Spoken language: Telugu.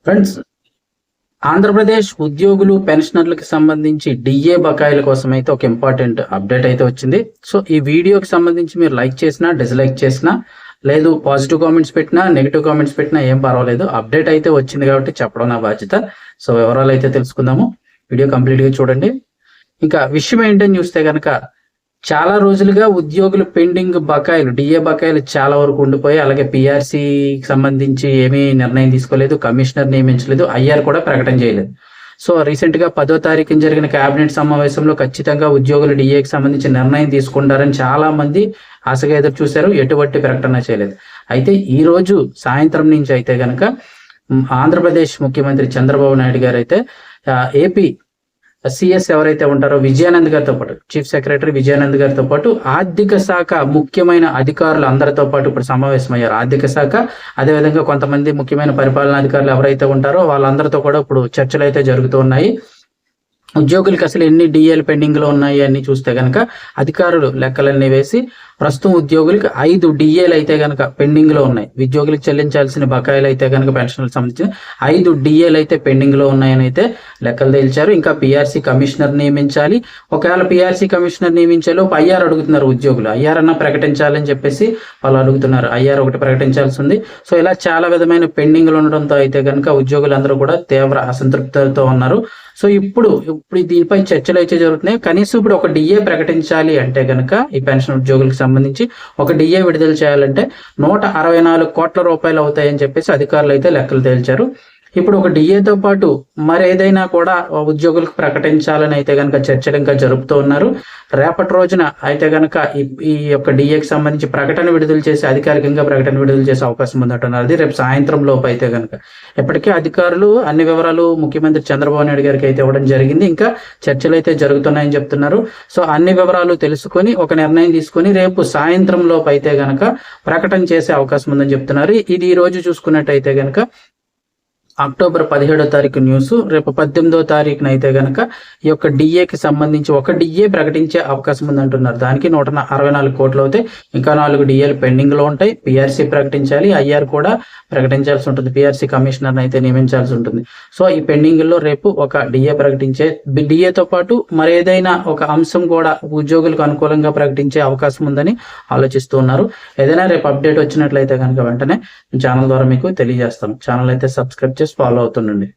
ఫ్రెండ్స్, ఆంధ్రప్రదేశ్ ఉద్యోగులు పెన్షనర్లకు సంబంధించి డిఏ బకాయిల కోసం అయితే ఒక ఇంపార్టెంట్ అప్డేట్ అయితే వచ్చింది. సో ఈ వీడియోకి సంబంధించి మీరు లైక్ చేసినా డిస్లైక్ చేసినా లేదు, పాజిటివ్ కామెంట్స్ పెట్టినా నెగిటివ్ కామెంట్స్ పెట్టినా ఏం పర్వాలేదు. అప్డేట్ అయితే వచ్చింది కాబట్టి చెప్పడం నా బాధ్యత. సో వివరాలు అయితే తెలుసుకుందాము. వీడియో కంప్లీట్గా చూడండి. ఇంకా విషయం ఏంటని చూస్తే కనుక చాలా రోజులుగా ఉద్యోగులు పెండింగ్ బకాయిలు, డిఏ బకాయిలు చాలా వరకు ఉండిపోయి, అలాగే పిఆర్సీకి సంబంధించి ఏమీ నిర్ణయం తీసుకోలేదు, కమిషనర్ నియమించలేదు, ఐఆర్ కూడా ప్రకటన చేయలేదు. సో రీసెంట్ గా 10వ తారీఖున జరిగిన కేబినెట్ సమావేశంలో ఖచ్చితంగా ఉద్యోగులు డిఏకి సంబంధించి నిర్ణయం తీసుకుంటారని చాలా మంది ఆశగా ఎదురు చూశారు. ఎటువంటి ప్రకటన చేయలేదు. అయితే ఈ రోజు సాయంత్రం నుంచి అయితే గనక ఆంధ్రప్రదేశ్ ముఖ్యమంత్రి చంద్రబాబు నాయుడు గారు అయితే ఏపీ సిఎస్ ఎవరైతే ఉంటారో విజయానంద్ గారితో పాటు, చీఫ్ సెక్రటరీ విజయానంద్ గారితో పాటు ఆర్థిక శాఖ ముఖ్యమైన అధికారులు అందరితో పాటు ఇప్పుడు సమావేశమయ్యారు. ఆర్థిక శాఖ, అదేవిధంగా కొంతమంది ముఖ్యమైన పరిపాలనా అధికారులు ఎవరైతే ఉంటారో వాళ్ళందరితో కూడా ఇప్పుడు చర్చలు అయితే జరుగుతూ ఉన్నాయి. ఉద్యోగులకు అసలు ఎన్ని డిఏలు పెండింగ్ లో ఉన్నాయి అని చూస్తే గనక అధికారులు లెక్కలన్నీ వేసి ప్రస్తుతం ఉద్యోగులకు 5 డిఏలు అయితే గనక పెండింగ్ లో ఉన్నాయి. ఉద్యోగులకు చెల్లించాల్సిన బకాయిలు అయితే గనక పెన్షన్లకు సంబంధించిన 5 డిఏలు అయితే పెండింగ్ లో ఉన్నాయని అయితే లెక్కలు తేల్చారు. ఇంకా పిఆర్సీ కమిషనర్ నియమించాలి. ఒకవేళ పిఆర్సీ కమిషనర్ నియమించాలో ఐఆర్ అడుగుతున్నారు ఉద్యోగులు. ఐఆర్ అన్న ప్రకటించాలని చెప్పేసి వాళ్ళు అడుగుతున్నారు. ఐఆర్ ఒకటి ప్రకటించాల్సి ఉంది. సో ఇలా చాలా విధమైన పెండింగ్లు ఉండడంతో అయితే గనక ఉద్యోగులందరూ కూడా తీవ్ర అసంతృప్తితో ఉన్నారు. సో ఇప్పుడు దీనిపై చర్చలు అయితే జరుగుతున్నాయి. కనీసం ఇప్పుడు ఒక డిఏ ప్రకటించాలి అంటే గనక ఈ పెన్షన్ ఉద్యోగులకు సంబంధించి ఒక డిఏ విడుదల చేయాలంటే 164 కోట్ల రూపాయలు అవుతాయని చెప్పేసి అధికారులు అయితే లెక్కలు తేల్చారు. ఇప్పుడు ఒక డిఏతో పాటు మరేదైనా కూడా ఉద్యోగులకు ప్రకటించాలని అయితే కనుక చర్చలు ఇంకా జరుపుతూ ఉన్నారు. రేపటి రోజున అయితే కనుక ఈ యొక్క డిఏకి సంబంధించి ప్రకటన విడుదల చేసి అధికారికంగా ప్రకటన విడుదల చేసే అవకాశం ఉందంటున్నారు. అది రేపు సాయంత్రం లోపు అయితే కనుక. ఇప్పటికే అధికారులు అన్ని వివరాలు ముఖ్యమంత్రి చంద్రబాబు నాయుడు గారికి అయితే ఇవ్వడం జరిగింది. ఇంకా చర్చలు అయితే జరుగుతున్నాయని చెప్తున్నారు. సో అన్ని వివరాలు తెలుసుకొని ఒక నిర్ణయం తీసుకొని రేపు సాయంత్రం లోపు అయితే గనక ప్రకటన చేసే అవకాశం ఉందని చెప్తున్నారు. ఇది ఈ రోజు చూసుకున్నట్టయితే గనక అక్టోబర్ 17వ తారీఖు న్యూస్. రేపు 18వ తారీఖున అయితే గనక ఈ యొక్క డిఏకి సంబంధించి ఒక డిఏ ప్రకటించే అవకాశం ఉందంటున్నారు. దానికి 164 కోట్లు అవుతాయి. ఇంకా 4 డిఏలు పెండింగ్ లో ఉంటాయి. పిఆర్సీ ప్రకటించాలి, ఐఆర్ కూడా ప్రకటించాల్సి ఉంటుంది. పిఆర్సీ కమిషనర్ అయితే నియమించాల్సి ఉంటుంది. సో ఈ పెండింగ్ లో రేపు ఒక డిఏ ప్రకటించే, డిఏతో పాటు మరేదైనా ఒక అంశం కూడా ఉద్యోగులకు అనుకూలంగా ప్రకటించే అవకాశం ఉందని ఆలోచిస్తూ ఉన్నారు. ఏదైనా రేపు అప్డేట్ వచ్చినట్లయితే కనుక వెంటనే ఛానల్ ద్వారా మీకు తెలియజేస్తాను. ఛానల్ అయితే సబ్స్క్రైబ్ చేసి ఫాలో అవుతుండండి.